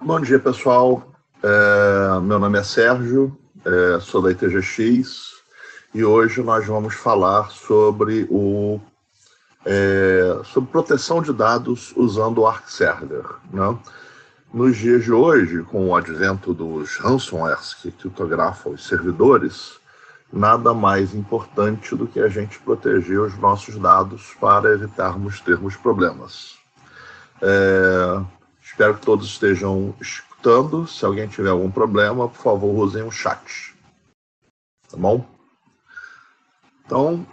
Bom dia, pessoal. Meu nome é Sérgio, sou da ITGX e hoje nós vamos falar sobre sobre proteção de dados usando o Arc Server, né? Nos dias de hoje, com o advento dos ransomwares que criptografam os servidores, nada mais importante do que a gente proteger os nossos dados para evitarmos termos problemas. Espero que todos estejam escutando. Se alguém tiver algum problema, por favor, usem o chat. Tá bom? Então,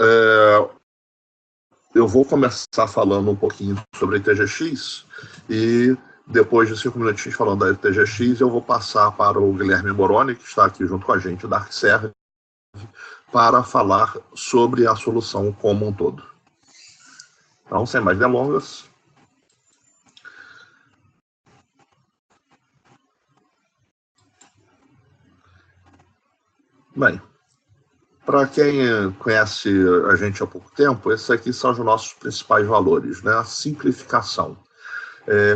eu vou começar falando um pouquinho sobre a ITGX e depois de 5 minutinhos falando da ITGX, eu vou passar para o Guilherme Moroni, que está aqui junto com a gente, da ArcServe, para falar sobre a solução como um todo. Então, sem mais delongas. Bem, para quem conhece a gente há pouco tempo, esses aqui são os nossos principais valores, né? A simplificação.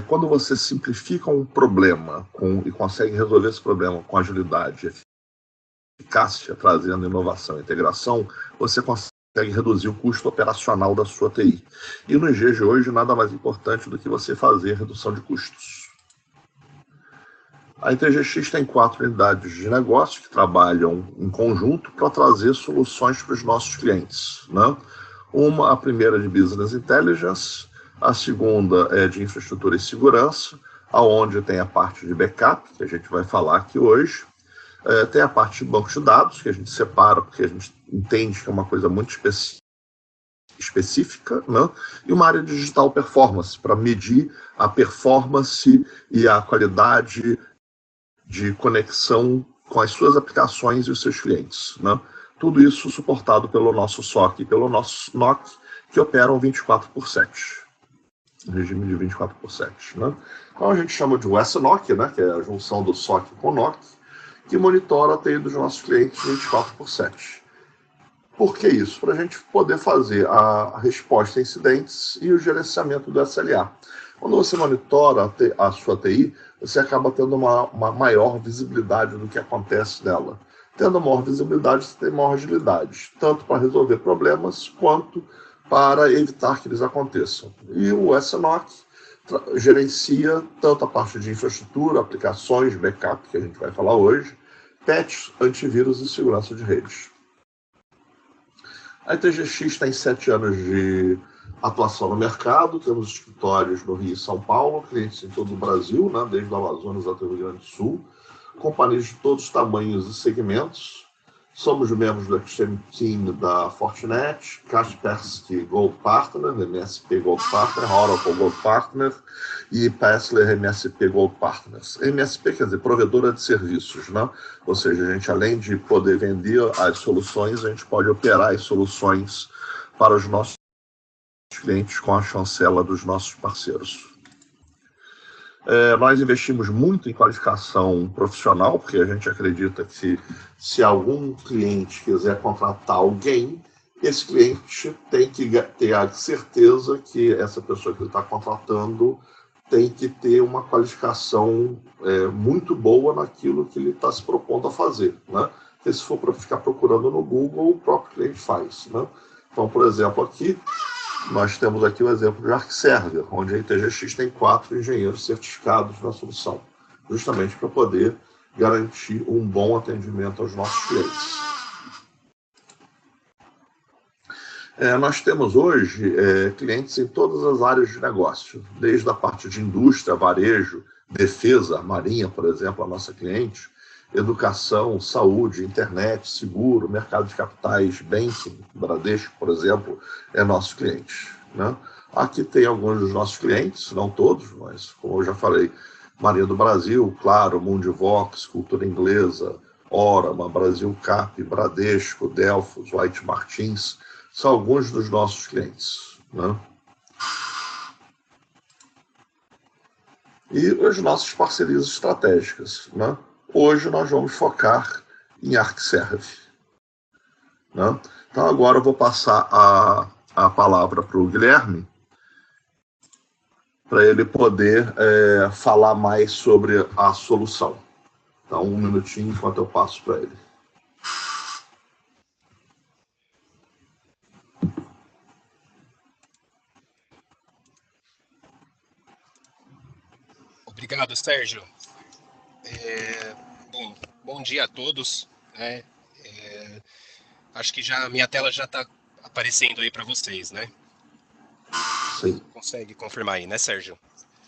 Quando você simplifica um problema e consegue resolver esse problema com agilidade e eficácia, trazendo inovação e integração, você consegue reduzir o custo operacional da sua TI. E nos dias de hoje, nada mais importante do que você fazer redução de custos. A ITGX tem 4 unidades de negócio que trabalham em conjunto para trazer soluções para os nossos clientes, né? A primeira de Business Intelligence, a segunda é de infraestrutura e segurança, aonde tem a parte de backup, que a gente vai falar aqui hoje. Tem a parte de banco de dados, que a gente separa, porque a gente entende que é uma coisa muito específica, né? E uma área de digital performance, para medir a performance e a qualidade de conexão com as suas aplicações e os seus clientes, né? Tudo isso suportado pelo nosso SOC e pelo nosso NOC, que operam 24/7, regime de 24/7, né? Então a gente chama de SNOC, né, que é a junção do SOC com o NOC, que monitora a TI dos nossos clientes 24/7. Por que isso? Para a gente poder fazer a resposta a incidentes e o gerenciamento do SLA. Quando você monitora a sua TI, você acaba tendo uma maior visibilidade do que acontece nela. Tendo maior visibilidade, você tem maior agilidade, tanto para resolver problemas, quanto para evitar que eles aconteçam. E o SNOC gerencia tanto a parte de infraestrutura, aplicações, backup, que a gente vai falar hoje, patch, antivírus e segurança de redes. A ITGX tem 7 anos de atuação no mercado, temos escritórios no Rio e São Paulo, clientes em todo o Brasil, né, desde o Amazonas até o Rio Grande do Sul, companhias de todos os tamanhos e segmentos. Somos membros do Extreme Team da Fortinet, Kaspersky Gold Partner, MSP Gold Partner, Oracle Gold Partner e Passler MSP Gold Partners. MSP quer dizer provedora de serviços, né? Ou seja, a gente, além de poder vender as soluções, a gente pode operar as soluções para os nossos clientes com a chancela dos nossos parceiros. Nós investimos muito em qualificação profissional, porque a gente acredita que se algum cliente quiser contratar alguém, esse cliente tem que ter a certeza que essa pessoa que ele está contratando tem que ter uma qualificação muito boa naquilo que ele está se propondo a fazer, né? Porque se for para ficar procurando no Google, o próprio cliente faz, né? Então, por exemplo, aqui nós temos aqui o exemplo de ArcServer, onde a ITGX tem 4 engenheiros certificados na solução, justamente para poder garantir um bom atendimento aos nossos clientes. Nós temos hoje clientes em todas as áreas de negócio, desde a parte de indústria, varejo, defesa, marinha, por exemplo, a nossa cliente, educação, saúde, internet, seguro, mercado de capitais, banking, Bradesco, por exemplo, é nosso cliente, né? Aqui tem alguns dos nossos clientes, não todos, mas como eu já falei, Marinha do Brasil, Claro, Mundivox, Cultura Inglesa, Orama, Brasil Cap, Bradesco, Delfos, White Martins, são alguns dos nossos clientes, né? E as nossas parcerias estratégicas, né? Hoje nós vamos focar em ArcServe, né? Então agora eu vou passar a palavra para o Guilherme para ele poder falar mais sobre a solução. Então, um minutinho enquanto eu passo para ele. Obrigado, Sérgio. Bom dia a todos. Né? Acho que já minha tela já está aparecendo aí para vocês, né? Sim. Consegue confirmar aí, né, Sérgio?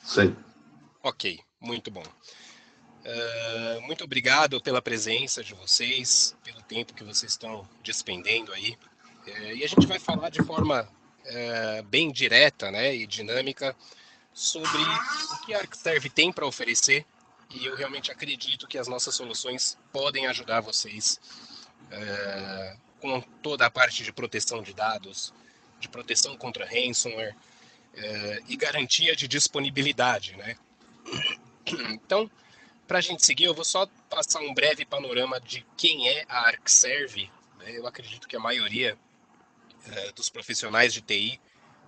Sim. Ok, muito bom. Muito obrigado pela presença de vocês, pelo tempo que vocês estão despendendo aí. E a gente vai falar de forma bem direta, né, e dinâmica sobre o que a ArcServe tem para oferecer. E eu realmente acredito que as nossas soluções podem ajudar vocês com toda a parte de proteção de dados, de proteção contra ransomware e garantia de disponibilidade, né? Então, para a gente seguir, eu vou só passar um breve panorama de quem é a ArcServe. Né? Eu acredito que a maioria dos profissionais de TI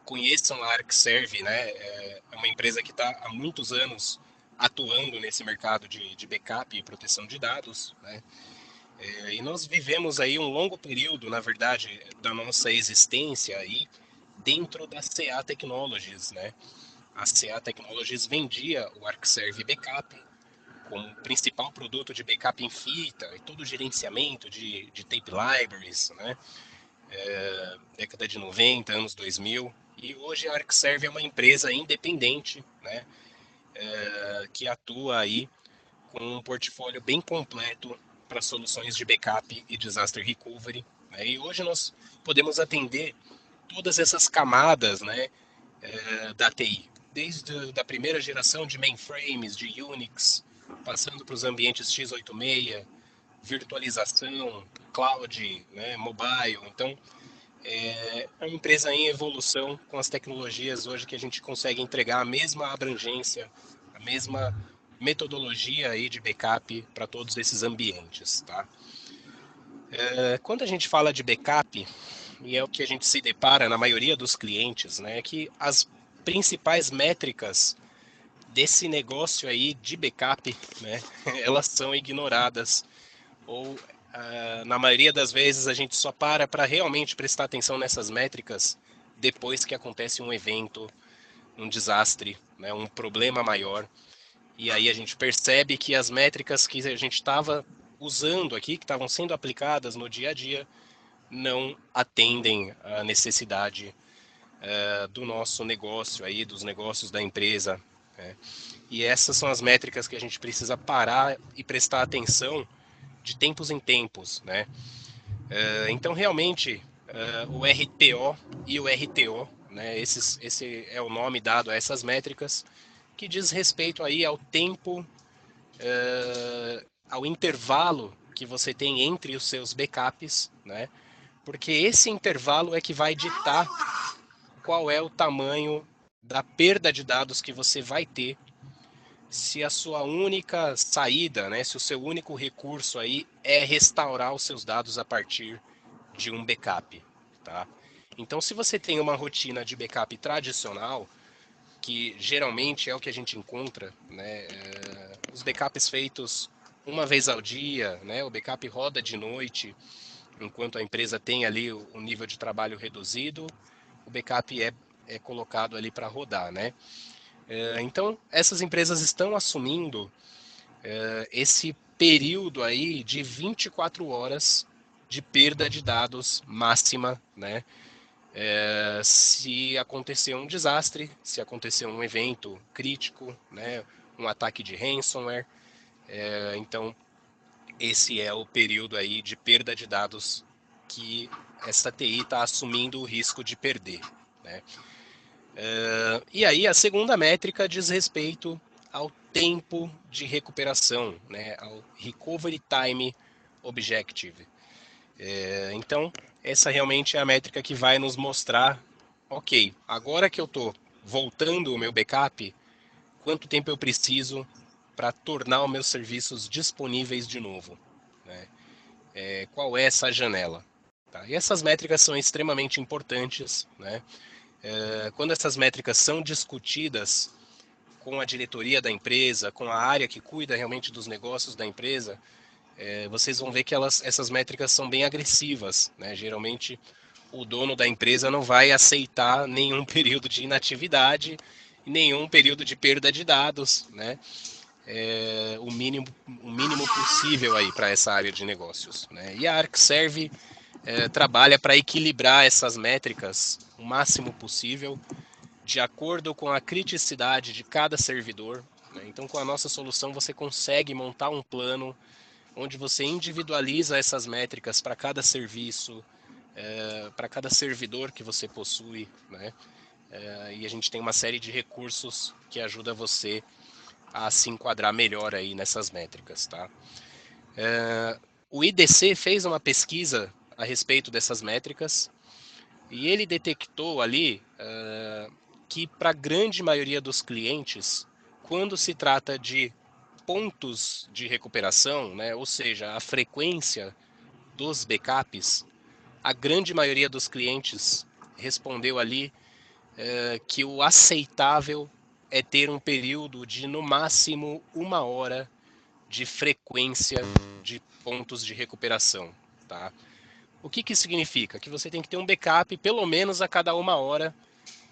conheçam a ArcServe, né? É uma empresa que está há muitos anos atuando nesse mercado de backup e proteção de dados, né? E nós vivemos aí um longo período, na verdade, da nossa existência aí dentro da CA Technologies, né? A CA Technologies vendia o ArcServe Backup como principal produto de backup em fita e todo o gerenciamento de tape libraries, né? Década de 90, anos 2000. E hoje a ArcServe é uma empresa independente, né? Que atua aí com um portfólio bem completo para soluções de backup e disaster recovery. Né? E hoje nós podemos atender todas essas camadas, né, da TI, desde a primeira geração de mainframes, de Unix, passando para os ambientes x86, virtualização, cloud, né, mobile. Então, é uma empresa em evolução com as tecnologias hoje que a gente consegue entregar a mesma abrangência, a mesma metodologia aí de backup para todos esses ambientes, tá? Quando a gente fala de backup, e é o que a gente se depara na maioria dos clientes, né, é que as principais métricas desse negócio aí de backup, né, elas são ignoradas ou na maioria das vezes a gente só para realmente prestar atenção nessas métricas depois que acontece um evento, um desastre, né, um problema maior. E aí a gente percebe que as métricas que a gente estava usando aqui, que estavam sendo aplicadas no dia a dia, não atendem à necessidade do nosso negócio aí, dos negócios da empresa. Né? E essas são as métricas que a gente precisa parar e prestar atenção de tempos em tempos, né? Então, realmente, o RPO e o RTO, né, esse é o nome dado a essas métricas, que diz respeito aí ao tempo, ao intervalo que você tem entre os seus backups, né? Porque esse intervalo é que vai ditar qual é o tamanho da perda de dados que você vai ter se a sua única saída, né, se o seu único recurso aí é restaurar os seus dados a partir de um backup, tá? Então, se você tem uma rotina de backup tradicional, que geralmente é o que a gente encontra, né, os backups feitos uma vez ao dia, né, o backup roda de noite, enquanto a empresa tem ali o nível de trabalho reduzido, o backup é colocado ali para rodar, né? Então, essas empresas estão assumindo esse período aí de 24 horas de perda de dados máxima, né? Se acontecer um desastre, se acontecer um evento crítico, né? Um ataque de ransomware. Então, esse é o período aí de perda de dados que essa TI está assumindo o risco de perder, né? E aí a segunda métrica diz respeito ao tempo de recuperação, né, ao Recovery Time Objective. Então, essa realmente é a métrica que vai nos mostrar, ok, agora que eu estou voltando o meu backup, quanto tempo eu preciso para tornar os meus serviços disponíveis de novo? Né? Qual é essa janela? Tá? E essas métricas são extremamente importantes, né? Quando essas métricas são discutidas, com a diretoria da empresa, com a área que cuida realmente dos negócios da empresa, vocês vão ver que essas métricas são bem agressivas, né? Geralmente o dono da empresa não vai aceitar nenhum período de inatividade, nenhum período de perda de dados, né? O mínimo possível aí para essa área de negócios, né? E a ArcServe trabalha para equilibrar essas métricas o máximo possível, de acordo com a criticidade de cada servidor, né? Então, com a nossa solução, você consegue montar um plano onde você individualiza essas métricas para cada serviço, para cada servidor que você possui, né? E a gente tem uma série de recursos que ajuda você a se enquadrar melhor aí nessas métricas, tá? O IDC fez uma pesquisa a respeito dessas métricas e ele detectou ali que para a grande maioria dos clientes, quando se trata de pontos de recuperação, né, ou seja, a frequência dos backups, a grande maioria dos clientes respondeu ali que o aceitável é ter um período de no máximo 1 hora de frequência de pontos de recuperação, tá? O que isso significa? Que você tem que ter um backup pelo menos a cada 1 hora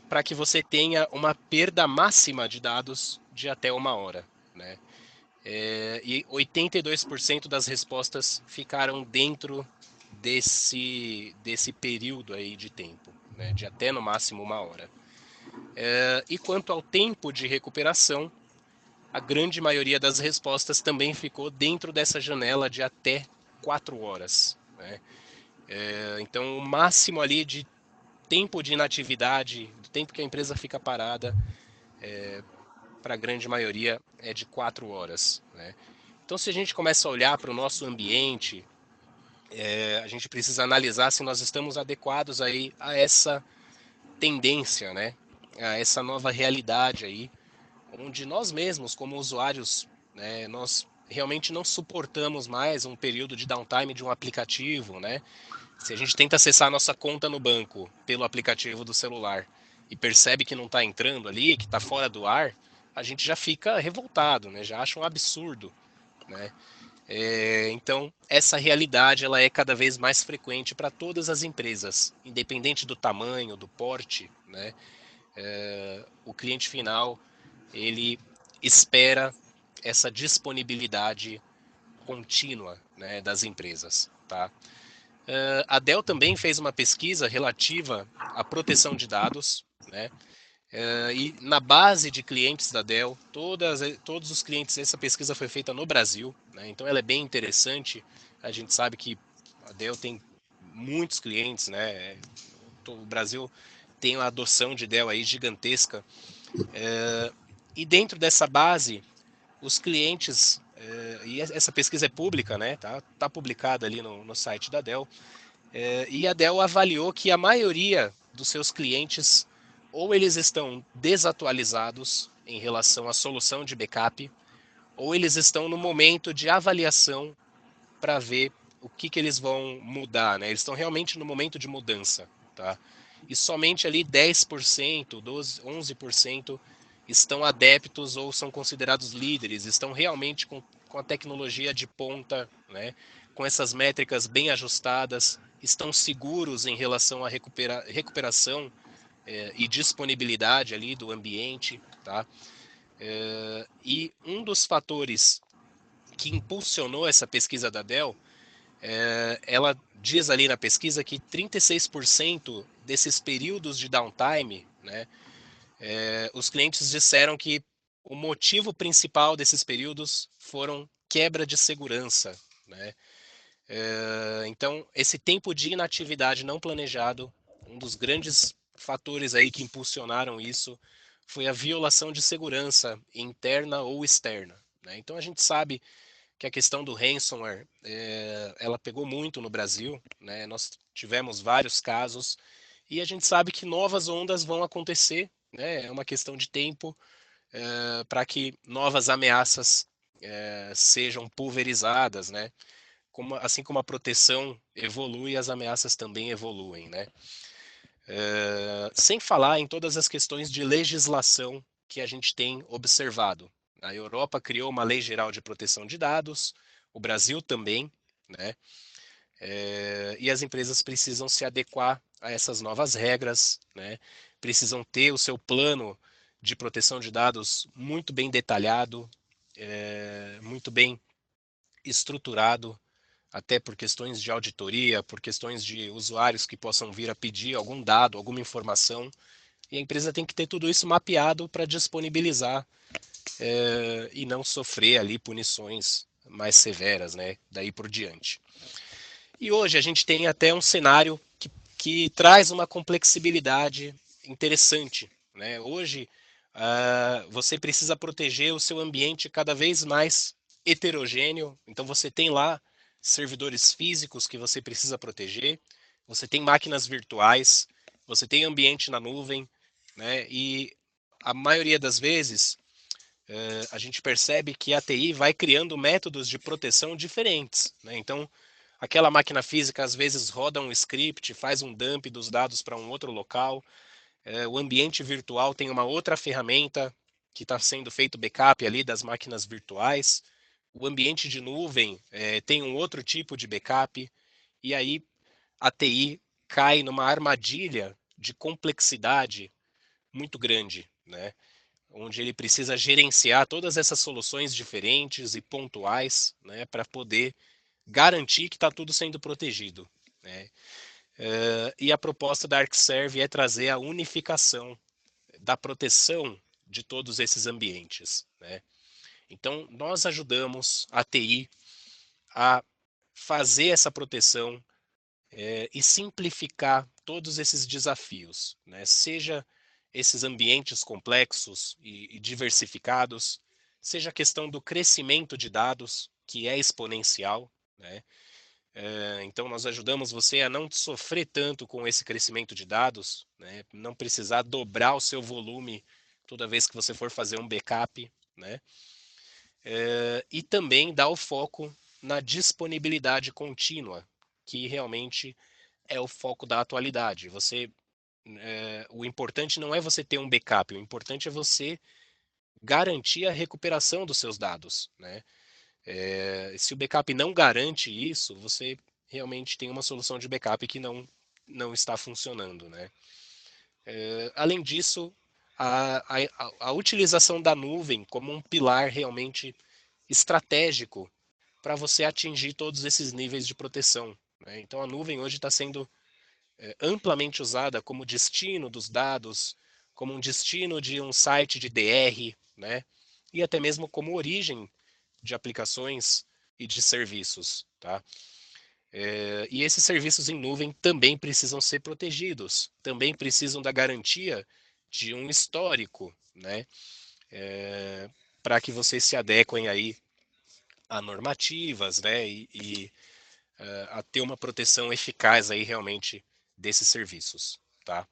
para que você tenha uma perda máxima de dados de até 1 hora, né? E 82% das respostas ficaram dentro desse período aí de tempo, né? De até no máximo 1 hora. E quanto ao tempo de recuperação, a grande maioria das respostas também ficou dentro dessa janela de até 4 horas, né? Então, o máximo ali de tempo de inatividade, do tempo que a empresa fica parada, para a grande maioria é de 4 horas, né? Então, se a gente começa a olhar para o nosso ambiente, a gente precisa analisar se nós estamos adequados aí a essa tendência, né? A essa nova realidade aí, onde nós mesmos, como usuários, né, nós realmente não suportamos mais um período de downtime de um aplicativo, né? Se a gente tenta acessar a nossa conta no banco pelo aplicativo do celular e percebe que não está entrando ali, que está fora do ar, a gente já fica revoltado, né? Já acha um absurdo, né? Então, essa realidade ela é cada vez mais frequente para todas as empresas, independente do tamanho, do porte, né? O cliente final ele espera essa disponibilidade contínua, né, das empresas, tá? A Dell também fez uma pesquisa relativa à proteção de dados, né? E na base de clientes da Dell, todos os clientes, essa pesquisa foi feita no Brasil, né? Então ela é bem interessante. A gente sabe que a Dell tem muitos clientes, né? O Brasil tem uma adoção de Dell aí gigantesca. E dentro dessa base, os clientes, e essa pesquisa é pública, né? Tá publicada ali no site da Dell. E a Dell avaliou que a maioria dos seus clientes ou eles estão desatualizados em relação à solução de backup, ou eles estão no momento de avaliação para ver o que eles vão mudar, né? Eles estão realmente no momento de mudança, tá? E somente ali 10%, 12, 11% estão adeptos ou são considerados líderes, estão realmente com a tecnologia de ponta, né? Com essas métricas bem ajustadas, estão seguros em relação à recuperação e disponibilidade ali do ambiente, tá? E um dos fatores que impulsionou essa pesquisa da Dell, ela diz ali na pesquisa que 36% desses períodos de downtime, né, os clientes disseram que o motivo principal desses períodos foram quebra de segurança, né? Então, esse tempo de inatividade não planejado, um dos grandes fatores aí que impulsionaram isso foi a violação de segurança interna ou externa, né? Então, a gente sabe que a questão do ransomware, ela pegou muito no Brasil, né? Nós tivemos vários casos e a gente sabe que novas ondas vão acontecer, né? É uma questão de tempo para que novas ameaças sejam pulverizadas, né? Assim como a proteção evolui, as ameaças também evoluem, né? Sem falar em todas as questões de legislação que a gente tem observado. A Europa criou uma lei geral de proteção de dados, o Brasil também, né? E as empresas precisam se adequar a essas novas regras, né? Precisam ter o seu plano de proteção de dados muito bem detalhado, muito bem estruturado, até por questões de auditoria, por questões de usuários que possam vir a pedir algum dado, alguma informação. E a empresa tem que ter tudo isso mapeado para disponibilizar e não sofrer ali punições mais severas, né? Daí por diante. E hoje a gente tem até um cenário que traz uma complexibilidade interessante, né? Hoje você precisa proteger o seu ambiente cada vez mais heterogêneo. Então você tem lá servidores físicos que você precisa proteger, você tem máquinas virtuais, você tem ambiente na nuvem, né? E a maioria das vezes a gente percebe que a TI vai criando métodos de proteção diferentes, né? Então aquela máquina física às vezes roda um script, faz um dump dos dados para um outro local. O ambiente virtual tem uma outra ferramenta que está sendo feito backup ali das máquinas virtuais. O ambiente de nuvem tem um outro tipo de backup. E aí a TI cai numa armadilha de complexidade muito grande, né? Onde ele precisa gerenciar todas essas soluções diferentes e pontuais, né, para poder garantir que está tudo sendo protegido, né? E a proposta da ArcServe é trazer a unificação da proteção de todos esses ambientes, né? Então, nós ajudamos a TI a fazer essa proteção e simplificar todos esses desafios, né? Seja esses ambientes complexos e diversificados, seja a questão do crescimento de dados, que é exponencial, né? Então, nós ajudamos você a não sofrer tanto com esse crescimento de dados, né? Não precisar dobrar o seu volume toda vez que você for fazer um backup, né? E também dar o foco na disponibilidade contínua, que realmente é o foco da atualidade. O importante não é você ter um backup, o importante é você garantir a recuperação dos seus dados, né? Se o backup não garante isso, você realmente tem uma solução de backup que não está funcionando, né? Além disso, a utilização da nuvem como um pilar realmente estratégico para você atingir todos esses níveis de proteção, né? Então a nuvem hoje está sendo amplamente usada como destino dos dados, como um destino de um site de DR, né? E até mesmo como origem de aplicações e de serviços, tá? E esses serviços em nuvem também precisam ser protegidos, também precisam da garantia de um histórico, né? Para que vocês se adequem aí a normativas, né? A ter uma proteção eficaz aí realmente desses serviços, tá?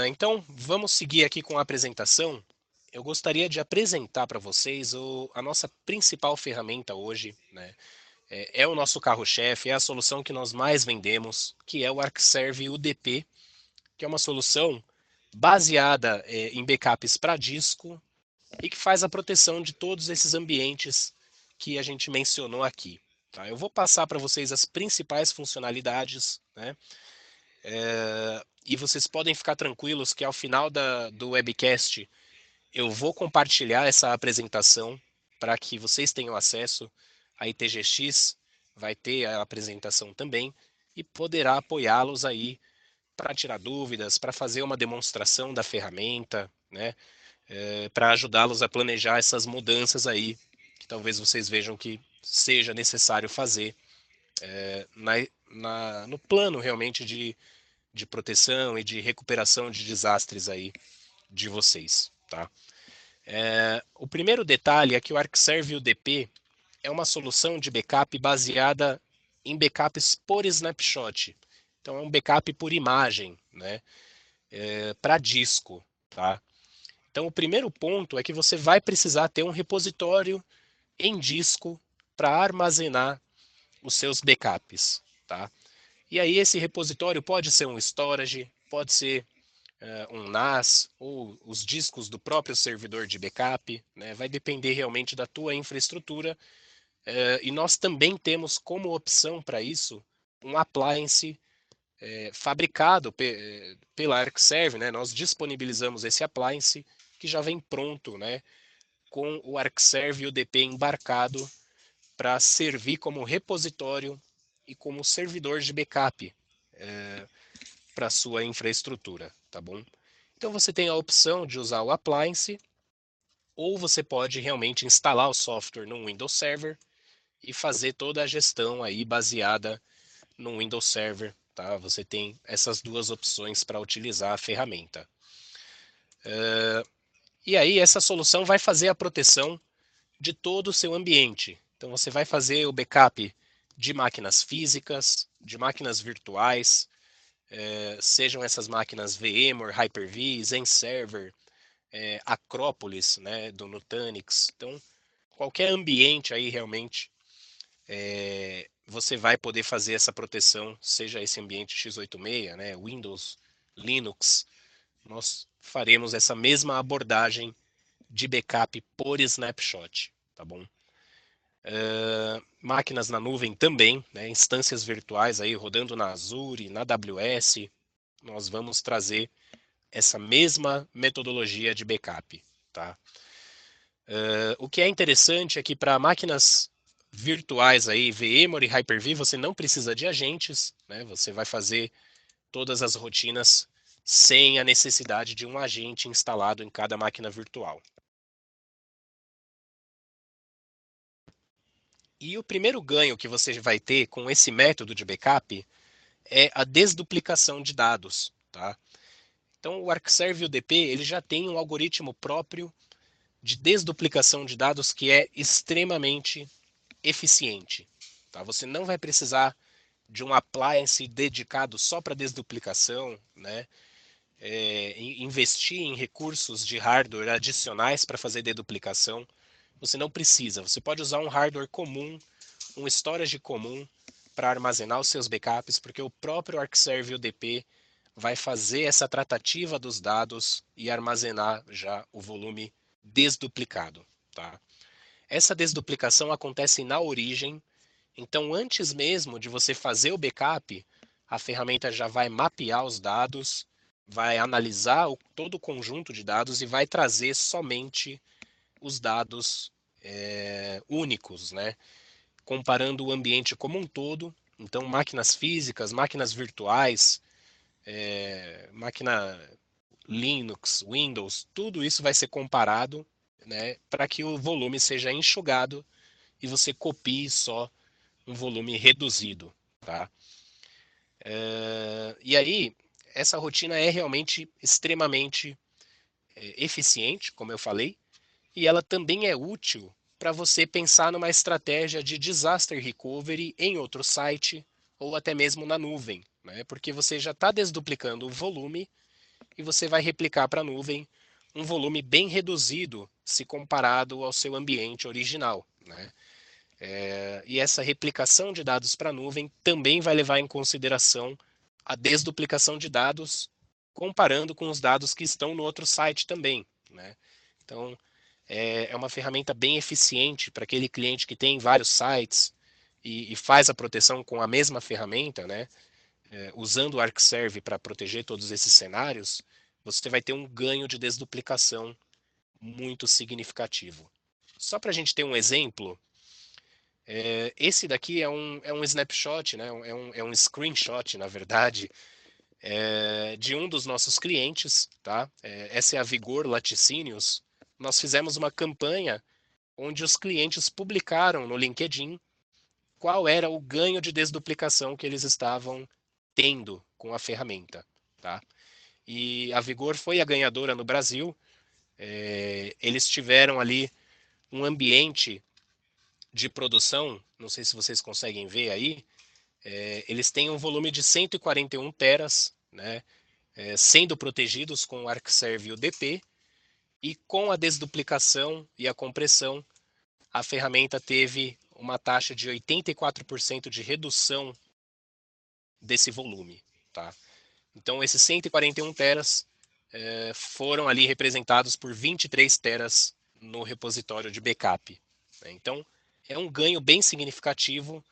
Então, vamos seguir aqui com a apresentação. Eu gostaria de apresentar para vocês a nossa principal ferramenta hoje, né? É o nosso carro-chefe, é a solução que nós mais vendemos, que é o ArcServe UDP, que é uma solução baseada em backups para disco e que faz a proteção de todos esses ambientes que a gente mencionou aqui. Tá? Eu vou passar para vocês as principais funcionalidades, né? E vocês podem ficar tranquilos que ao final do webcast eu vou compartilhar essa apresentação para que vocês tenham acesso. A ITGX vai ter a apresentação também e poderá apoiá-los aí para tirar dúvidas, para fazer uma demonstração da ferramenta, né? Para ajudá-los a planejar essas mudanças aí que talvez vocês vejam que seja necessário fazer no plano realmente de proteção e de recuperação de desastres aí de vocês, tá? O primeiro detalhe é que o ArcServe UDP é uma solução de backup baseada em backups por snapshot. Então é um backup por imagem, né? Para disco, tá? Então o primeiro ponto é que você vai precisar ter um repositório em disco para armazenar os seus backups, tá? E aí esse repositório pode ser um storage, pode ser um NAS ou os discos do próprio servidor de backup, né? Vai depender realmente da tua infraestrutura. E nós também temos como opção para isso um appliance fabricado pela ArcServe, né? Nós disponibilizamos esse appliance que já vem pronto, né? Com o ArcServe UDP embarcado para servir como repositório e como servidor de backup para sua infraestrutura, tá bom? Então você tem a opção de usar o appliance, ou você pode realmente instalar o software no Windows Server e fazer toda a gestão aí baseada no Windows Server, tá? Você tem essas duas opções para utilizar a ferramenta. E aí essa solução vai fazer a proteção de todo o seu ambiente. Então você vai fazer o backup de máquinas físicas, de máquinas virtuais, sejam essas máquinas VMware, Hyper-V, XenServer, Acropolis, né, do Nutanix. Então qualquer ambiente aí realmente você vai poder fazer essa proteção, seja esse ambiente x86, né, Windows, Linux. Nós faremos essa mesma abordagem de backup por snapshot, tá bom? Máquinas na nuvem também, né, instâncias virtuais aí rodando na Azure, na AWS, nós vamos trazer essa mesma metodologia de backup, tá? O que é interessante é que para máquinas virtuais aí, VMware e Hyper-V, você não precisa de agentes, né? Você vai fazer todas as rotinas sem a necessidade de um agente instalado em cada máquina virtual. E o primeiro ganho que você vai ter com esse método de backup é a desduplicação de dados, tá? Então o ArcServe UDP ele já tem um algoritmo próprio de desduplicação de dados que é extremamente eficiente, tá? Você não vai precisar de um appliance dedicado só para desduplicação, né? Investir em recursos de hardware adicionais para fazer deduplicação, você não precisa. Você pode usar um hardware comum, um storage comum para armazenar os seus backups, porque o próprio ArcServe UDP vai fazer essa tratativa dos dados e armazenar já o volume desduplicado, tá? Essa desduplicação acontece na origem, então antes mesmo de você fazer o backup, a ferramenta já vai mapear os dados, vai analisar todo o conjunto de dados e vai trazer somente os dados únicos, né? Comparando o ambiente como um todo, então máquinas físicas, máquinas virtuais, máquina Linux, Windows, tudo isso vai ser comparado, né, para que o volume seja enxugado e você copie só um volume reduzido, tá? E aí, essa rotina é realmente extremamente eficiente, como eu falei, e ela também é útil para você pensar numa estratégia de disaster recovery em outro site ou até mesmo na nuvem, né? Porque você já está desduplicando o volume e você vai replicar para a nuvem um volume bem reduzido se comparado ao seu ambiente original, né? E essa replicação de dados para a nuvem também vai levar em consideração a desduplicação de dados, comparando com os dados que estão no outro site também, né? Então, é uma ferramenta bem eficiente para aquele cliente que tem vários sites e faz a proteção com a mesma ferramenta, né? Usando o ArcServe para proteger todos esses cenários, você vai ter um ganho de desduplicação muito significativo. Só para a gente ter um exemplo, esse daqui é um snapshot, né? É um screenshot, na verdade, de um dos nossos clientes, tá? Essa é a Vigor Laticínios. Nós fizemos uma campanha onde os clientes publicaram no LinkedIn qual era o ganho de desduplicação que eles estavam tendo com a ferramenta, tá? E a Vigor foi a ganhadora no Brasil. Eles tiveram ali um ambiente de produção, não sei se vocês conseguem ver aí, eles têm um volume de 141 teras, né, sendo protegidos com o ArcServe UDP, e com a desduplicação e a compressão, a ferramenta teve uma taxa de 84% de redução desse volume, tá? Então esses 141 teras foram ali representados por 23 teras no repositório de backup. Então, é um ganho bem significativo.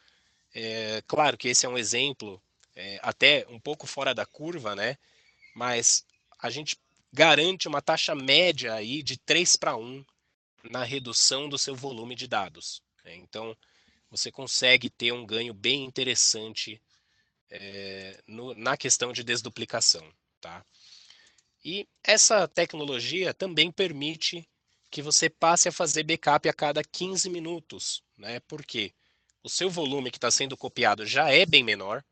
Claro que esse é um exemplo até um pouco fora da curva, né? Mas a gente garante uma taxa média aí de 3:1 na redução do seu volume de dados. Então, você consegue ter um ganho bem interessante na questão de desduplicação. Tá? E essa tecnologia também permite que você passe a fazer backup a cada 15 minutos, né? Porque o seu volume que está sendo copiado já é bem menor,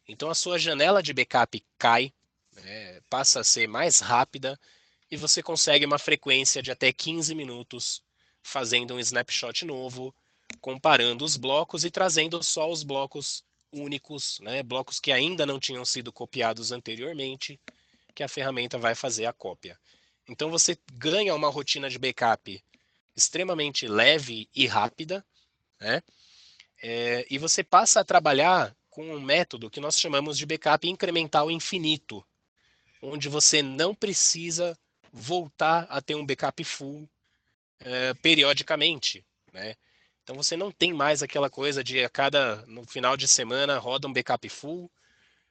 então a sua janela de backup cai, né? Passa a ser mais rápida e você consegue uma frequência de até 15 minutos fazendo um snapshot novo, comparando os blocos e trazendo só os blocos únicos, né? Blocos que ainda não tinham sido copiados anteriormente, que a ferramenta vai fazer a cópia. Então você ganha uma rotina de backup extremamente leve e rápida, né? E você passa a trabalhar com um método que nós chamamos de backup incremental infinito, onde você não precisa voltar a ter um backup full periodicamente, né? Então você não tem mais aquela coisa de no final de semana roda um backup full,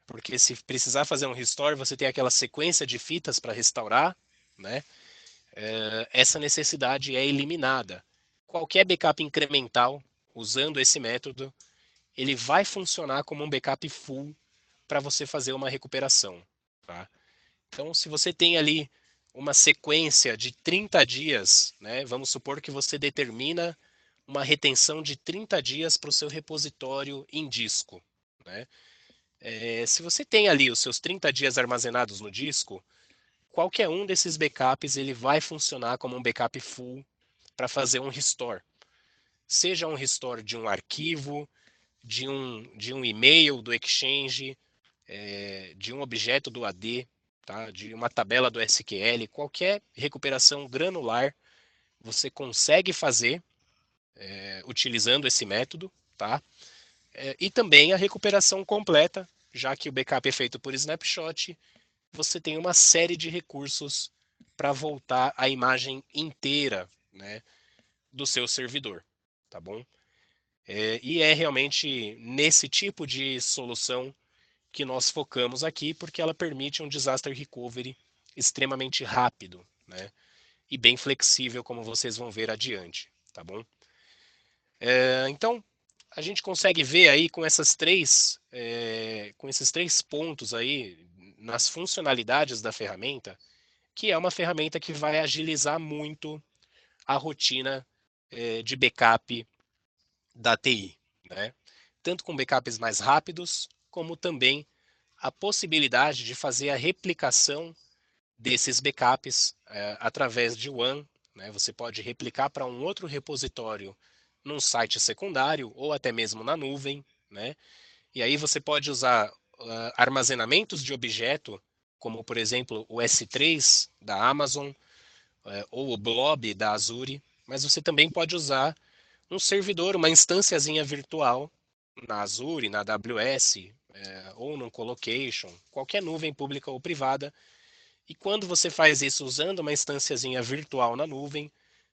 porque se precisar fazer um restore, você tem aquela sequência de fitas para restaurar, né? Essa necessidade é eliminada. Qualquer backup incremental, usando esse método, ele vai funcionar como um backup full para você fazer uma recuperação. Tá? Então, se você tem ali uma sequência de 30 dias, né, vamos supor que você determina uma retenção de 30 dias para o seu repositório em disco. Né? Se você tem ali os seus 30 dias armazenados no disco, qualquer um desses backups ele vai funcionar como um backup full para fazer um restore. Seja um restore de um arquivo, de um e-mail do Exchange, de um objeto do AD, tá? De uma tabela do SQL, qualquer recuperação granular você consegue fazer utilizando esse método, tá? E também a recuperação completa, já que o backup é feito por snapshot, você tem uma série de recursos para voltar a imagem inteira, né, do seu servidor, tá bom? E é realmente nesse tipo de solução que nós focamos aqui, porque ela permite um disaster recovery extremamente rápido, né, e bem flexível, como vocês vão ver adiante, tá bom? Então, a gente consegue ver aí com esses três pontos aí nas funcionalidades da ferramenta, que é uma ferramenta que vai agilizar muito a rotina de backup da TI, né? Tanto com backups mais rápidos, como também a possibilidade de fazer a replicação desses backups através de WAN. Né? Você pode replicar para um outro repositório num site secundário ou até mesmo na nuvem. Né? E aí você pode usar armazenamentos de objeto, como por exemplo o S3 da Amazon ou o Blob da Azure, mas você também pode usar um servidor, uma instânciazinha virtual na Azure, na AWS ou no Colocation, qualquer nuvem pública ou privada. E quando você faz isso usando uma instânciazinha virtual na nuvem,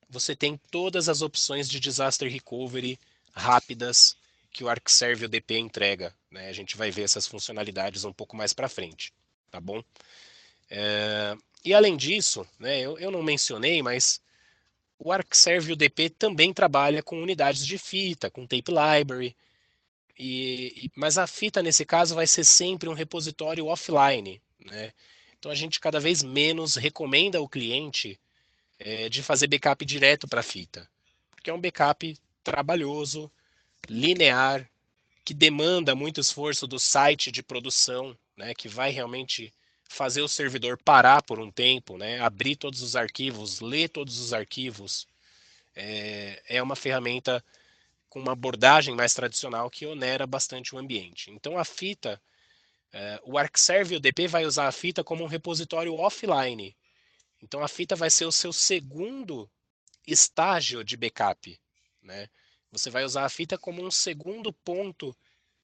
você tem todas as opções de disaster recovery rápidas que o ArcServe ODP entrega. Né? A gente vai ver essas funcionalidades um pouco mais para frente, tá bom? E além disso, né, eu não mencionei, mas o ArcServe UDP também trabalha com unidades de fita, com tape library, mas a fita nesse caso vai ser sempre um repositório offline. Né? Então a gente cada vez menos recomenda ao cliente de fazer backup direto para a fita, porque é um backup trabalhoso, linear, que demanda muito esforço do site de produção, né, que vai realmente fazer o servidor parar por um tempo, né, abrir todos os arquivos, ler todos os arquivos. É uma ferramenta com uma abordagem mais tradicional que onera bastante o ambiente. Então a fita, o ArcServe UDP vai usar a fita como um repositório offline. Então a fita vai ser o seu segundo estágio de backup. Né? Você vai usar a fita como um segundo ponto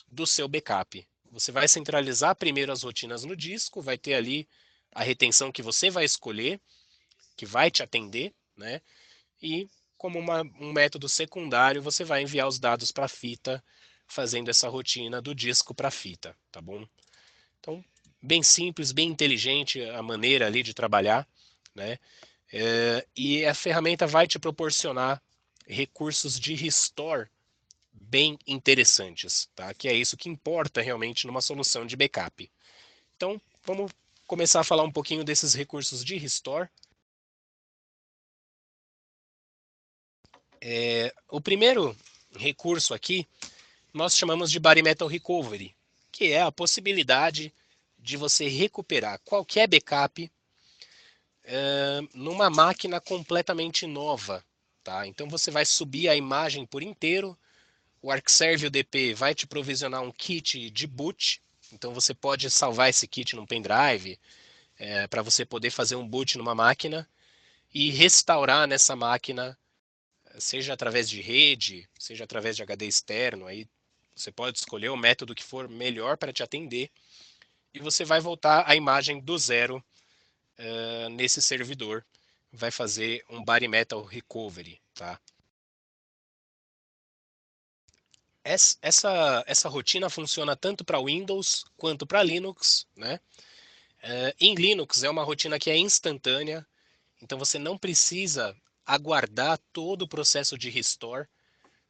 do seu backup. Você vai centralizar primeiro as rotinas no disco, vai ter ali a retenção que você vai escolher, que vai te atender, né? E como um método secundário, você vai enviar os dados para a fita, fazendo essa rotina do disco para a fita, tá bom? Então, bem simples, bem inteligente a maneira ali de trabalhar, né? E a ferramenta vai te proporcionar recursos de restore bem interessantes, tá? Que é isso que importa realmente numa solução de backup. Então, vamos começar a falar um pouquinho desses recursos de restore. O primeiro recurso aqui nós chamamos de Bare Metal Recovery, que é a possibilidade de você recuperar qualquer backup numa máquina completamente nova. Tá? Então você vai subir a imagem por inteiro, o ArcServe UDP vai te provisionar um kit de boot, então você pode salvar esse kit num pendrive para você poder fazer um boot numa máquina e restaurar nessa máquina, seja através de rede, seja através de HD externo, aí você pode escolher o método que for melhor para te atender e você vai voltar a imagem do zero nesse servidor. Vai fazer um Bare Metal Recovery. Tá? Essa rotina funciona tanto para Windows quanto para Linux. Né? Em Linux é uma rotina que é instantânea, então você não precisa aguardar todo o processo de restore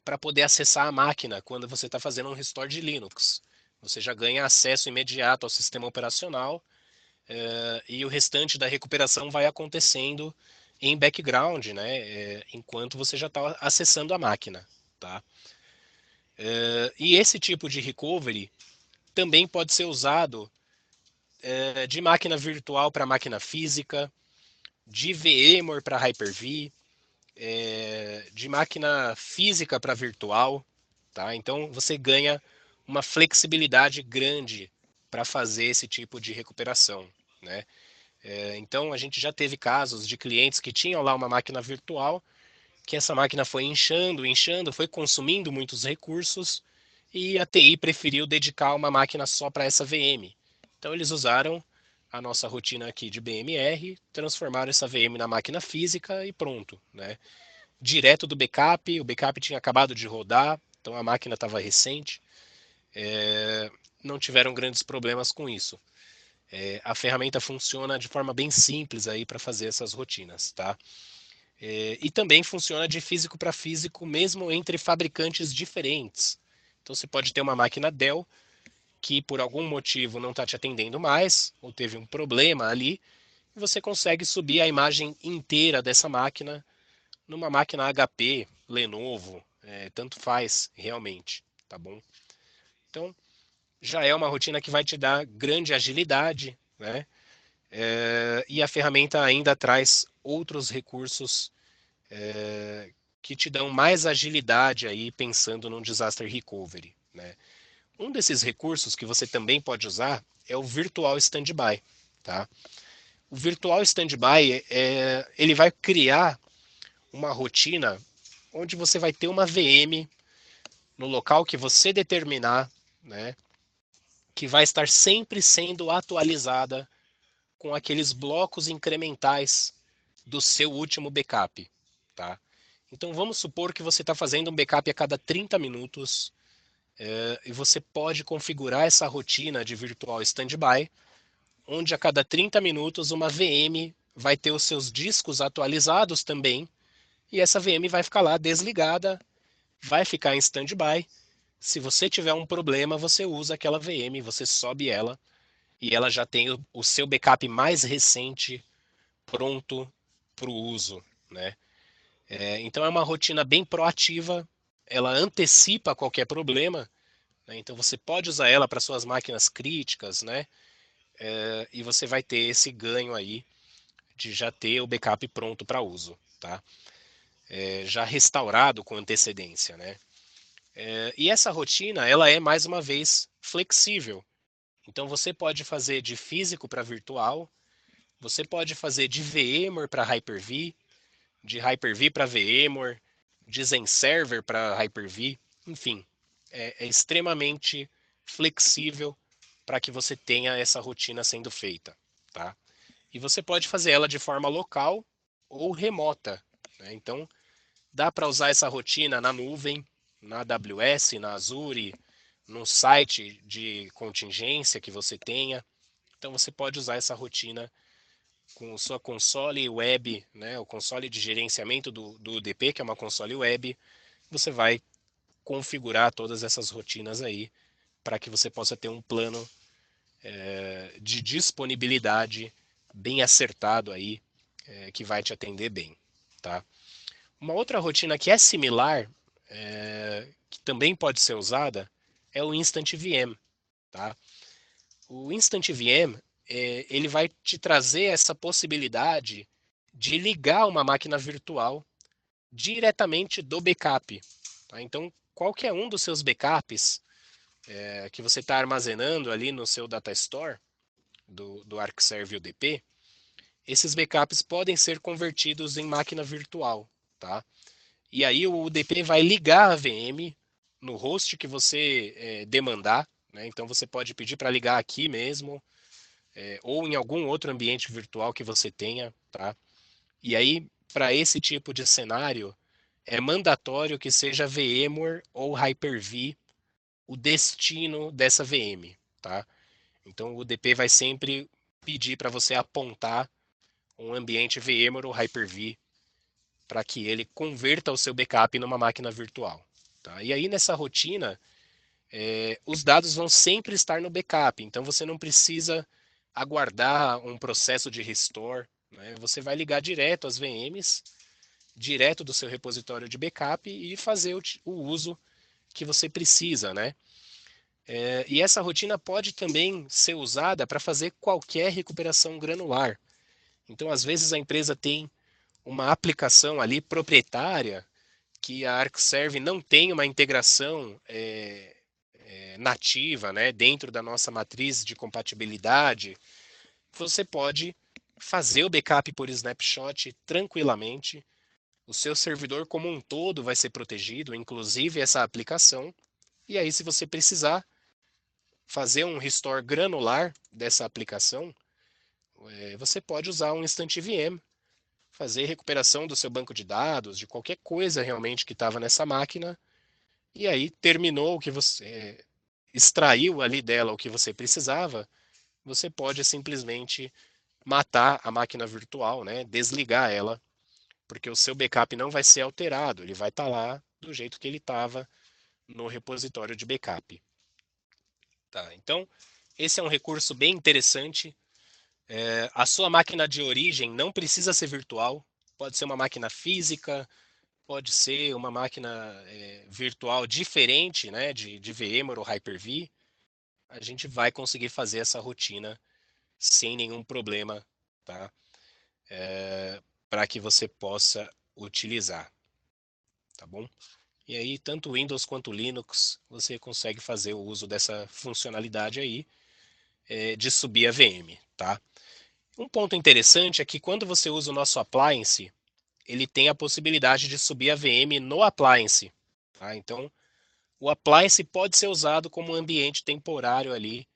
para poder acessar a máquina quando você está fazendo um restore de Linux. Você já ganha acesso imediato ao sistema operacional e o restante da recuperação vai acontecendo em background, né, enquanto você já está acessando a máquina. Tá? E esse tipo de recovery também pode ser usado de máquina virtual para máquina física, de VMware para Hyper-V, de máquina física para virtual. Tá? Então você ganha uma flexibilidade grande para fazer esse tipo de recuperação. Né? Então a gente já teve casos de clientes que tinham lá uma máquina virtual, que essa máquina foi inchando, foi consumindo muitos recursos e a TI preferiu dedicar uma máquina só para essa VM. Então eles usaram a nossa rotina aqui de BMR, transformaram essa VM na máquina física e pronto. Né? Direto do backup, o backup tinha acabado de rodar, então a máquina estava recente, não tiveram grandes problemas com isso. A ferramenta funciona de forma bem simples aí para fazer essas rotinas, tá? E também funciona de físico para físico, mesmo entre fabricantes diferentes. Então você pode ter uma máquina Dell que por algum motivo não está te atendendo mais, ou teve um problema ali, e você consegue subir a imagem inteira dessa máquina numa máquina HP, Lenovo, tanto faz realmente, tá bom? Então já é uma rotina que vai te dar grande agilidade, né? E a ferramenta ainda traz outros recursos que te dão mais agilidade aí pensando num disaster recovery. Né? Um desses recursos que você também pode usar é o Virtual Standby. Tá? O Virtual Standby ele vai criar uma rotina onde você vai ter uma VM no local que você determinar, né, que vai estar sempre sendo atualizada com aqueles blocos incrementais do seu último backup. Tá? Então vamos supor que você está fazendo um backup a cada 30 minutos e você pode configurar essa rotina de virtual standby, onde a cada 30 minutos uma VM vai ter os seus discos atualizados também, e essa VM vai ficar lá desligada, vai ficar em standby. Se você tiver um problema, você usa aquela VM, você sobe ela e ela já tem o seu backup mais recente pronto para o uso. Né? Então é uma rotina bem proativa, ela antecipa qualquer problema, né? Então você pode usar ela para suas máquinas críticas, né? E você vai ter esse ganho aí de já ter o backup pronto para uso, tá? Já restaurado com antecedência, né? E essa rotina, ela é mais uma vez flexível. Então você pode fazer de físico para virtual, você pode fazer de VMware para Hyper-V, de Hyper-V para VMware, de Zen Server para Hyper-V, enfim, é extremamente flexível para que você tenha essa rotina sendo feita, tá? E você pode fazer ela de forma local ou remota, né? Então, dá para usar essa rotina na nuvem, na AWS, na Azure, num site de contingência que você tenha. Então, você pode usar essa rotina com sua console web, né? O console de gerenciamento do UDP, que é uma console web. Você vai configurar todas essas rotinas aí para que você possa ter um plano de disponibilidade bem acertado aí, que vai te atender bem, tá? Uma outra rotina que é similar, que também pode ser usada, é o Instant VM, tá? O Instant VM, ele vai te trazer essa possibilidade de ligar uma máquina virtual diretamente do backup, tá? Então, qualquer um dos seus backups que você está armazenando ali no seu data store do ArcServe UDP, esses backups podem ser convertidos em máquina virtual, tá? E aí o UDP vai ligar a VM no host que você demandar, né? Então você pode pedir para ligar aqui mesmo, ou em algum outro ambiente virtual que você tenha, tá? E aí, para esse tipo de cenário, é mandatório que seja VMware ou Hyper-V o destino dessa VM, tá? Então o UDP vai sempre pedir para você apontar um ambiente VMware ou Hyper-V para que ele converta o seu backup numa máquina virtual. Tá? E aí nessa rotina, os dados vão sempre estar no backup, então você não precisa aguardar um processo de restore. Né? Você vai ligar direto às VMs, direto do seu repositório de backup e fazer o uso que você precisa. Né? E essa rotina pode também ser usada para fazer qualquer recuperação granular. Então, às vezes, a empresa tem uma aplicação ali proprietária que a ArcServe não tem uma integração nativa, né, dentro da nossa matriz de compatibilidade. Você pode fazer o backup por snapshot tranquilamente. O seu servidor como um todo vai ser protegido, inclusive essa aplicação. E aí, se você precisar fazer um restore granular dessa aplicação, você pode usar um Instant VM, fazer recuperação do seu banco de dados, de qualquer coisa realmente que estava nessa máquina, e aí terminou o que você extraiu ali dela o que você precisava, você pode simplesmente matar a máquina virtual, né? Desligar ela, porque o seu backup não vai ser alterado, ele vai estar lá do jeito que ele estava no repositório de backup. Tá, então, esse é um recurso bem interessante. A sua máquina de origem não precisa ser virtual, pode ser uma máquina física, pode ser uma máquina virtual diferente, né, de VMware ou Hyper-V. A gente vai conseguir fazer essa rotina sem nenhum problema, tá? Para que você possa utilizar, tá bom? E aí, tanto Windows quanto Linux, você consegue fazer o uso dessa funcionalidade aí de subir a VM, tá? Um ponto interessante é que quando você usa o nosso appliance, ele tem a possibilidade de subir a VM no appliance, tá? Então, o appliance pode ser usado como um ambiente temporário ali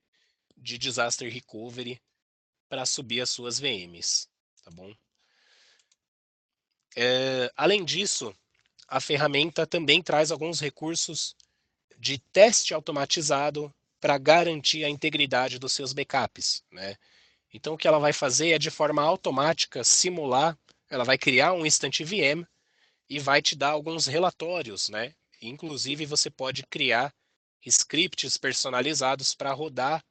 de disaster recovery para subir as suas VMs, tá bom? Além disso, a ferramenta também traz alguns recursos de teste automatizado para garantir a integridade dos seus backups, né? Então, o que ela vai fazer é, de forma automática, simular, ela vai criar um Instant VM e vai te dar alguns relatórios, né? Inclusive, você pode criar scripts personalizados para rodar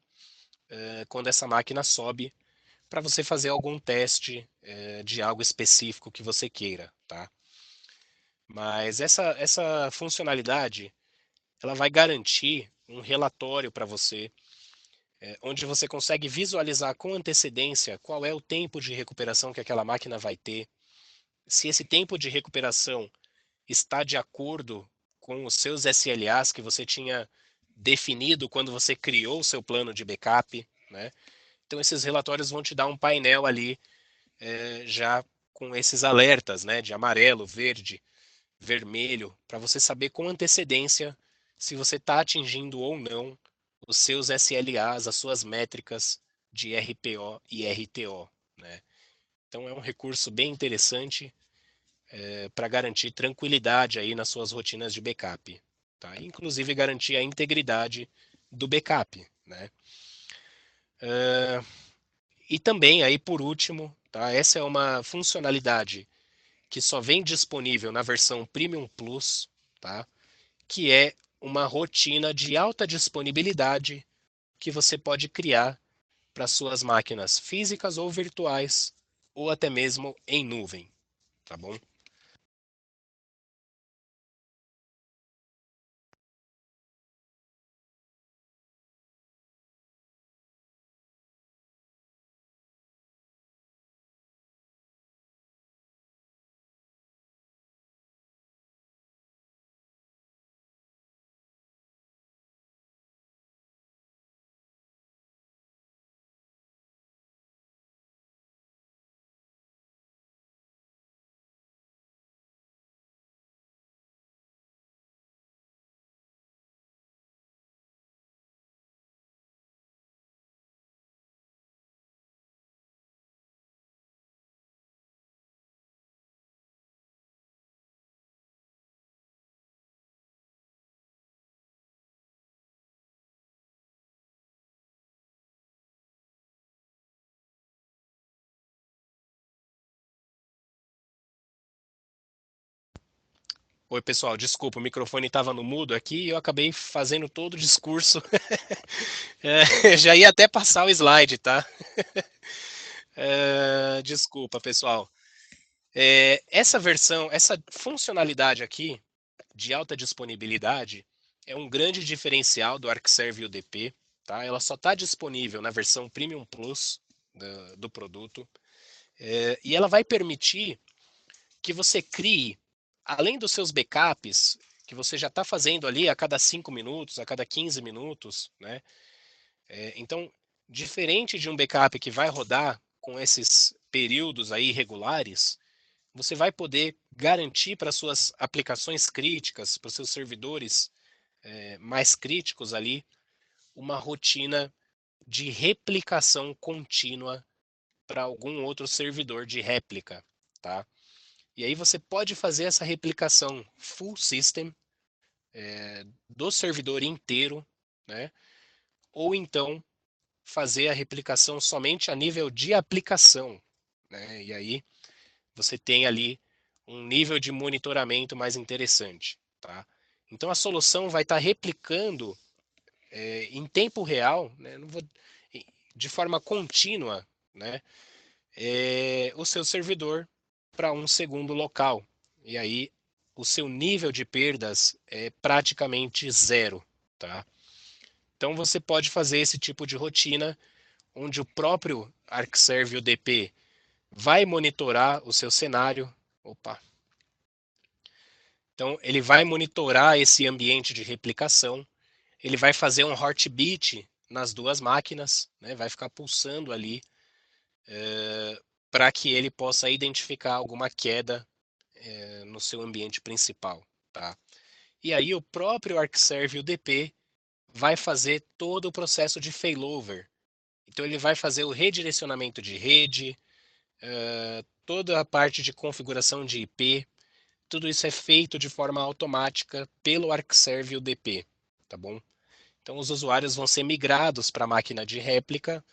quando essa máquina sobe, para você fazer algum teste de algo específico que você queira, tá? Mas essa funcionalidade, ela vai garantir um relatório para você, onde você consegue visualizar com antecedência qual é o tempo de recuperação que aquela máquina vai ter, se esse tempo de recuperação está de acordo com os seus SLAs que você tinha definido quando você criou o seu plano de backup, né? Então esses relatórios vão te dar um painel ali já com esses alertas, né, de amarelo, verde, vermelho, para você saber com antecedência se você está atingindo ou não os seus SLAs, as suas métricas de RPO e RTO, né? Então é um recurso bem interessante para garantir tranquilidade aí nas suas rotinas de backup, tá? Inclusive garantir a integridade do backup, né? E também aí por último, tá? Essa é uma funcionalidade que só vem disponível na versão Premium Plus, tá? Que é uma rotina de alta disponibilidade que você pode criar para suas máquinas físicas ou virtuais, ou até mesmo em nuvem, tá bom? Oi, pessoal, desculpa, o microfone estava no mudo aqui e eu acabei fazendo todo o discurso. Já ia até passar o slide, tá? Desculpa, pessoal. Essa versão, essa funcionalidade aqui de alta disponibilidade é um grande diferencial do ArcServe UDP, tá? Ela só está disponível na versão Premium Plus do produto, e ela vai permitir que você crie, além dos seus backups, que você já está fazendo ali a cada 5 minutos, a cada 15 minutos, né? Então, diferente de um backup que vai rodar com esses períodos aí regulares, você vai poder garantir para suas aplicações críticas, para os seus servidores mais críticos ali, uma rotina de replicação contínua para algum outro servidor de réplica, tá? E aí você pode fazer essa replicação full system do servidor inteiro, né? Ou então fazer a replicação somente a nível de aplicação, né? E aí você tem ali um nível de monitoramento mais interessante, tá? Então a solução vai estar replicando em tempo real, né? Não vou, de forma contínua, né? O seu servidor para um segundo local. E aí o seu nível de perdas é praticamente zero, tá? Então você pode fazer esse tipo de rotina onde o próprio ArcServe UDP vai monitorar o seu cenário. Opa. Então ele vai monitorar esse ambiente de replicação, ele vai fazer um heartbeat nas duas máquinas, né? Vai ficar pulsando ali para que ele possa identificar alguma queda no seu ambiente principal, tá? E aí o próprio ArcServe UDP vai fazer todo o processo de failover. Então ele vai fazer o redirecionamento de rede, toda a parte de configuração de IP, tudo isso é feito de forma automática pelo ArcServe UDP, tá bom? Então os usuários vão ser migrados para a máquina de réplica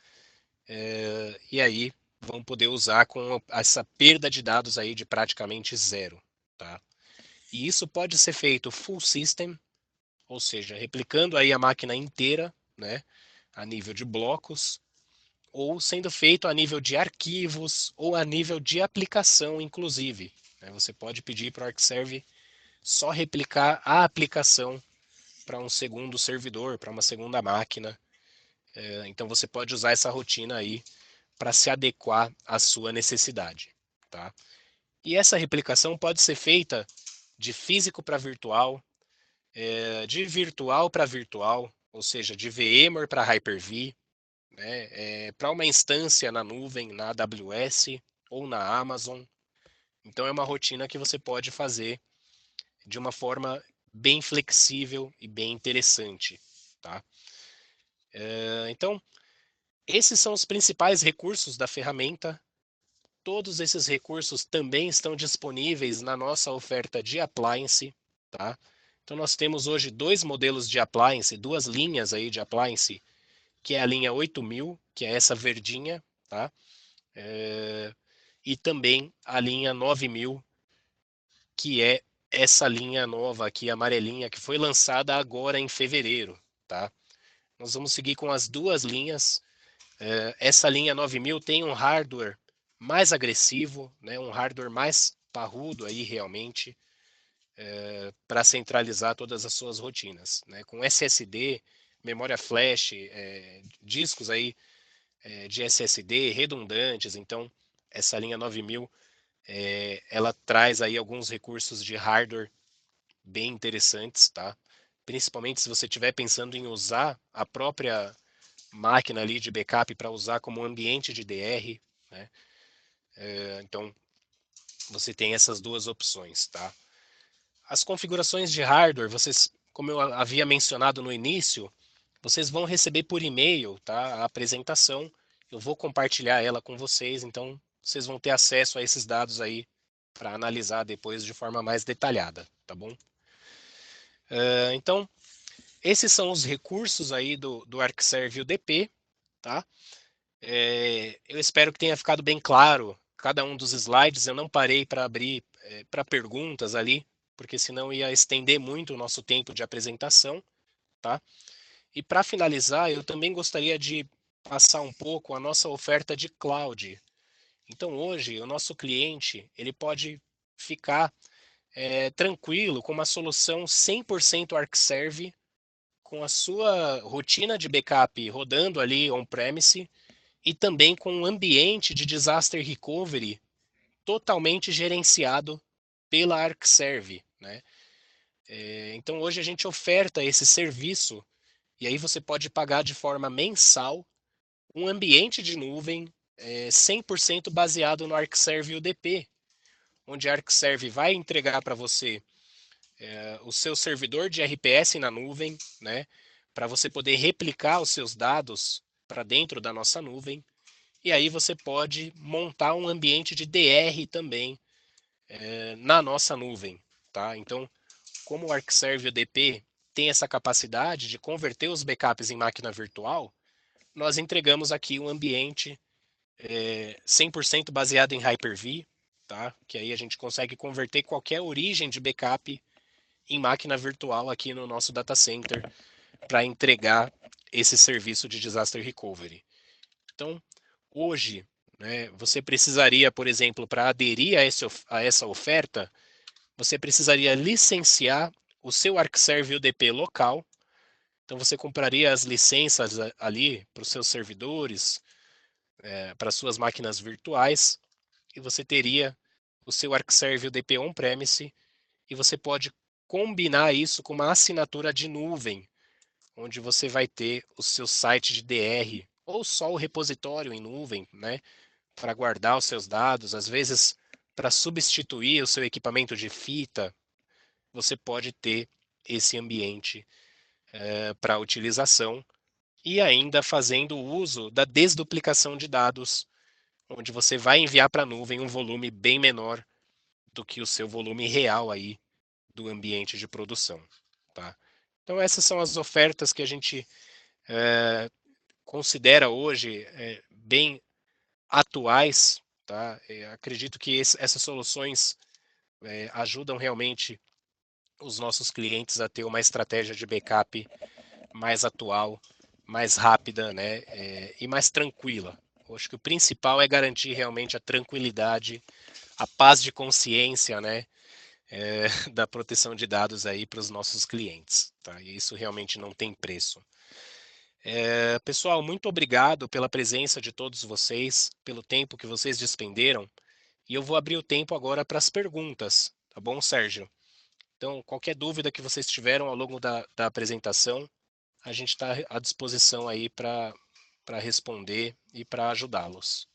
e aí vão poder usar com essa perda de dados aí de praticamente zero, tá? E isso pode ser feito full system, ou seja, replicando aí a máquina inteira, né, a nível de blocos, ou sendo feito a nível de arquivos ou a nível de aplicação, inclusive. Né? Você pode pedir para o ArcServe só replicar a aplicação para um segundo servidor, para uma segunda máquina. Então você pode usar essa rotina aí para se adequar à sua necessidade. Tá? E essa replicação pode ser feita de físico para virtual, de virtual para virtual, ou seja, de VMware para Hyper-V, né, para uma instância na nuvem, na AWS ou na Amazon. Então é uma rotina que você pode fazer de uma forma bem flexível e bem interessante. Tá? Então, esses são os principais recursos da ferramenta. todos esses recursos também estão disponíveis na nossa oferta de appliance, tá? Então nós temos hoje dois modelos de appliance, duas linhas aí de appliance, que é a linha 8000, que é essa verdinha, tá? E também a linha 9000, que é essa linha nova aqui, amarelinha, que foi lançada agora em fevereiro, tá? Nós vamos seguir com as duas linhas. Essa linha 9000 tem um hardware mais agressivo, né? Um hardware mais parrudo aí realmente, para centralizar todas as suas rotinas, né? Com SSD, memória flash, discos aí de SSD redundantes. Então, essa linha 9000 ela traz aí alguns recursos de hardware bem interessantes, tá? Principalmente se você estiver pensando em usar a própria máquina ali de backup para usar como ambiente de DR, né? Então, você tem essas duas opções, tá? As configurações de hardware, vocês, como eu havia mencionado no início, vocês vão receber por e-mail, tá? A apresentação. Eu vou compartilhar ela com vocês, então vocês vão ter acesso a esses dados aí para analisar depois de forma mais detalhada, tá bom? Então, esses são os recursos aí do ArcServe UDP, tá? Eu espero que tenha ficado bem claro cada um dos slides. Eu não parei para abrir para perguntas ali, porque senão ia estender muito o nosso tempo de apresentação, tá? E para finalizar, eu também gostaria de passar um pouco a nossa oferta de cloud. Então hoje o nosso cliente ele pode ficar tranquilo com uma solução 100% ArcServe, com a sua rotina de backup rodando ali on-premise e também com um ambiente de disaster recovery totalmente gerenciado pela ArcServe, né? Então hoje a gente oferta esse serviço e aí você pode pagar de forma mensal um ambiente de nuvem 100% baseado no ArcServe UDP, onde a ArcServe vai entregar para você o seu servidor de RPS na nuvem, né, para você poder replicar os seus dados para dentro da nossa nuvem. E aí você pode montar um ambiente de DR também na nossa nuvem, tá? Então, como o ArcServe UDP tem essa capacidade de converter os backups em máquina virtual, nós entregamos aqui um ambiente 100% baseado em Hyper-V, tá? Que aí a gente consegue converter qualquer origem de backup em máquina virtual aqui no nosso data center para entregar esse serviço de disaster recovery. Então, hoje, né, você precisaria, por exemplo, para aderir a essa oferta, você precisaria licenciar o seu ArcServe UDP local. Então, você compraria as licenças ali para os seus servidores, para suas máquinas virtuais, e você teria o seu ArcServe UDP on-premise, e você pode combinar isso com uma assinatura de nuvem, onde você vai ter o seu site de DR ou só o repositório em nuvem, né, para guardar os seus dados, às vezes para substituir o seu equipamento de fita, você pode ter esse ambiente para utilização e ainda fazendo uso da desduplicação de dados, onde você vai enviar para a nuvem um volume bem menor do que o seu volume real aí do ambiente de produção, tá? Então essas são as ofertas que a gente considera hoje bem atuais, tá? Acredito que essas soluções ajudam realmente os nossos clientes a ter uma estratégia de backup mais atual, mais rápida, né? E mais tranquila. Eu acho que o principal é garantir realmente a tranquilidade, a paz de consciência, né? Da proteção de dados aí para os nossos clientes, tá? E isso realmente não tem preço. Pessoal, muito obrigado pela presença de todos vocês, pelo tempo que vocês despenderam. E eu vou abrir o tempo agora para as perguntas, tá bom, Sérgio? Então, qualquer dúvida que vocês tiveram ao longo da apresentação, a gente está à disposição aí para responder e para ajudá-los.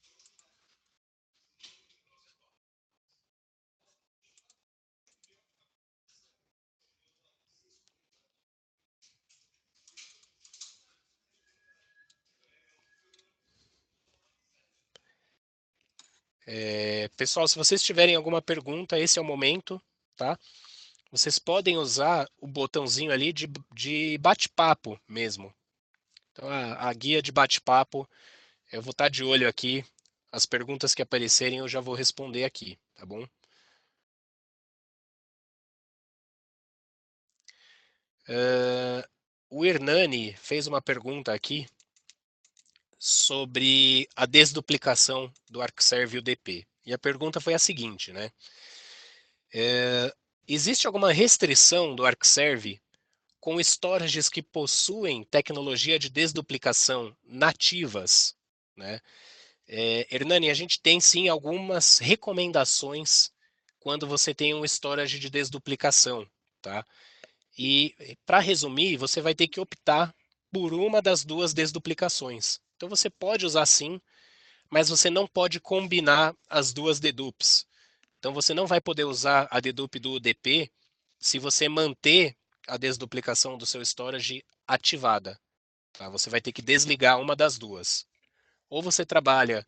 Pessoal, se vocês tiverem alguma pergunta, esse é o momento, tá? Vocês podem usar o botãozinho ali de bate-papo mesmo. Então, a guia de bate-papo, eu vou estar de olho aqui. As perguntas que aparecerem eu já vou responder aqui, tá bom? O Hernani fez uma pergunta aqui sobre a desduplicação do ArcServe UDP. E a pergunta foi a seguinte, né? Existe alguma restrição do ArcServe com storages que possuem tecnologia de desduplicação nativas, né? Hernani, a gente tem sim algumas recomendações quando você tem um storage de desduplicação, tá? E para resumir, você vai ter que optar por uma das duas desduplicações. Então você pode usar sim, mas você não pode combinar as duas dedupes. Então você não vai poder usar a dedupe do UDP se você manter a desduplicação do seu storage ativada. Tá? Você vai ter que desligar uma das duas. Ou você trabalha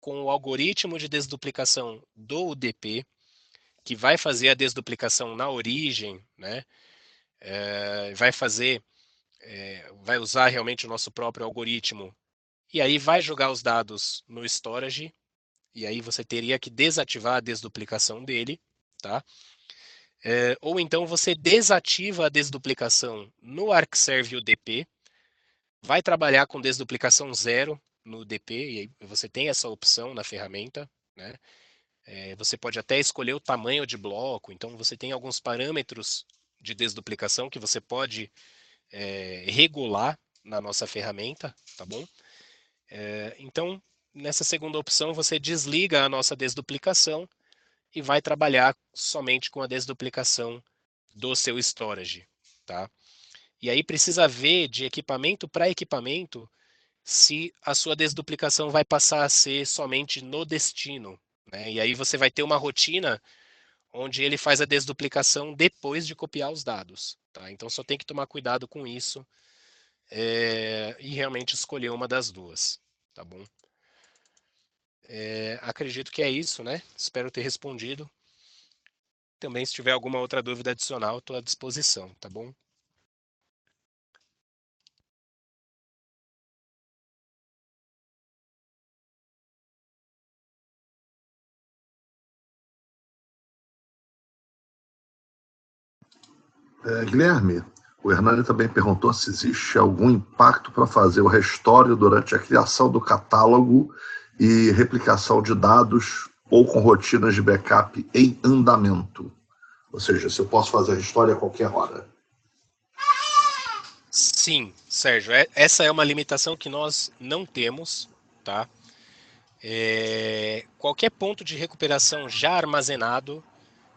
com o algoritmo de desduplicação do UDP, que vai fazer a desduplicação na origem, né? Vai usar realmente o nosso próprio algoritmo, e aí vai jogar os dados no storage, e aí você teria que desativar a desduplicação dele, tá? Ou então você desativa a desduplicação no ArcServe UDP, vai trabalhar com desduplicação zero no UDP, e aí você tem essa opção na ferramenta, né? Você pode até escolher o tamanho de bloco, então você tem alguns parâmetros de desduplicação que você pode regular na nossa ferramenta, tá bom? Então, nessa segunda opção, você desliga a nossa desduplicação e vai trabalhar somente com a desduplicação do seu storage, tá? E aí precisa ver de equipamento para equipamento se a sua desduplicação vai passar a ser somente no destino, né? E aí você vai ter uma rotina onde ele faz a desduplicação depois de copiar os dados, tá? Então só tem que tomar cuidado com isso e realmente escolher uma das duas, tá bom? Acredito que é isso, né? Espero ter respondido. Também, se tiver alguma outra dúvida adicional, estou à disposição, tá bom? Guilherme, o Hernani também perguntou se existe algum impacto para fazer o restore durante a criação do catálogo e replicação de dados ou com rotinas de backup em andamento. Ou seja, se eu posso fazer restore a qualquer hora. Sim, Sérgio, essa é uma limitação que nós não temos, tá? Qualquer ponto de recuperação já armazenado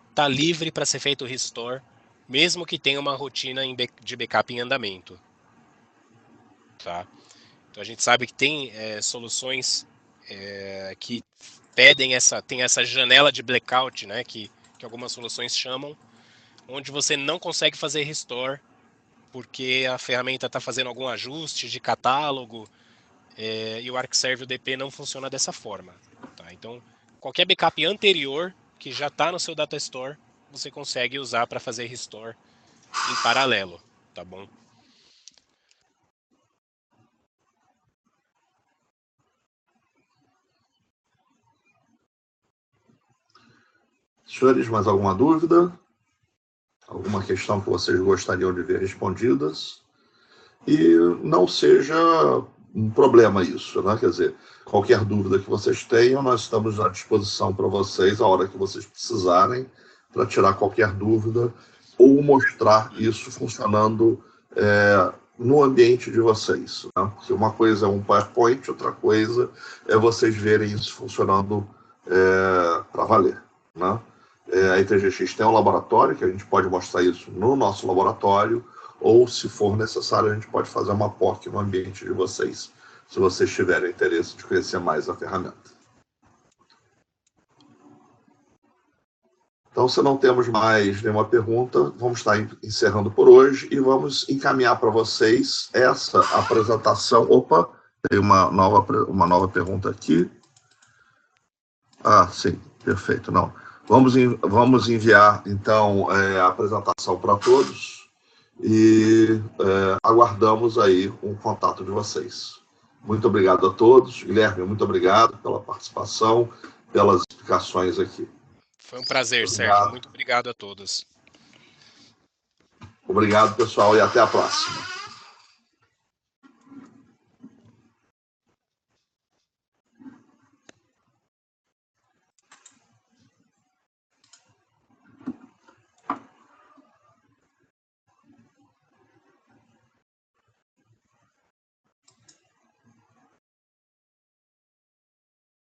está livre para ser feito o restore, mesmo que tenha uma rotina de backup em andamento, tá? Então a gente sabe que tem soluções que tem essa janela de blackout, né, que algumas soluções chamam, onde você não consegue fazer restore porque a ferramenta está fazendo algum ajuste de catálogo e o ArcServe UDP não funciona dessa forma. Tá? Então, qualquer backup anterior que já está no seu data store, você consegue usar para fazer restore em paralelo, tá bom? Senhores, mais alguma dúvida? Alguma questão que vocês gostariam de ver respondidas? E não seja um problema isso, né? Quer dizer, qualquer dúvida que vocês tenham, nós estamos à disposição para vocês a hora que vocês precisarem para tirar qualquer dúvida ou mostrar isso funcionando no ambiente de vocês. Né? Porque uma coisa é um PowerPoint, outra coisa é vocês verem isso funcionando para valer. Né? A ITGX tem um laboratório que a gente pode mostrar isso no nosso laboratório, ou, se for necessário, a gente pode fazer uma POC no ambiente de vocês, se vocês tiverem interesse de conhecer mais a ferramenta. Então, se não temos mais nenhuma pergunta, vamos estar encerrando por hoje e vamos encaminhar para vocês essa apresentação. Opa, tem uma nova pergunta aqui. Ah, sim, perfeito. Não. Vamos enviar, então, a apresentação para todos e aguardamos aí um contato de vocês. Muito obrigado a todos. Guilherme, muito obrigado pela participação, pelas explicações aqui. Foi um prazer, Sérgio. Obrigado. Muito obrigado a todos. Obrigado, pessoal, e até a próxima.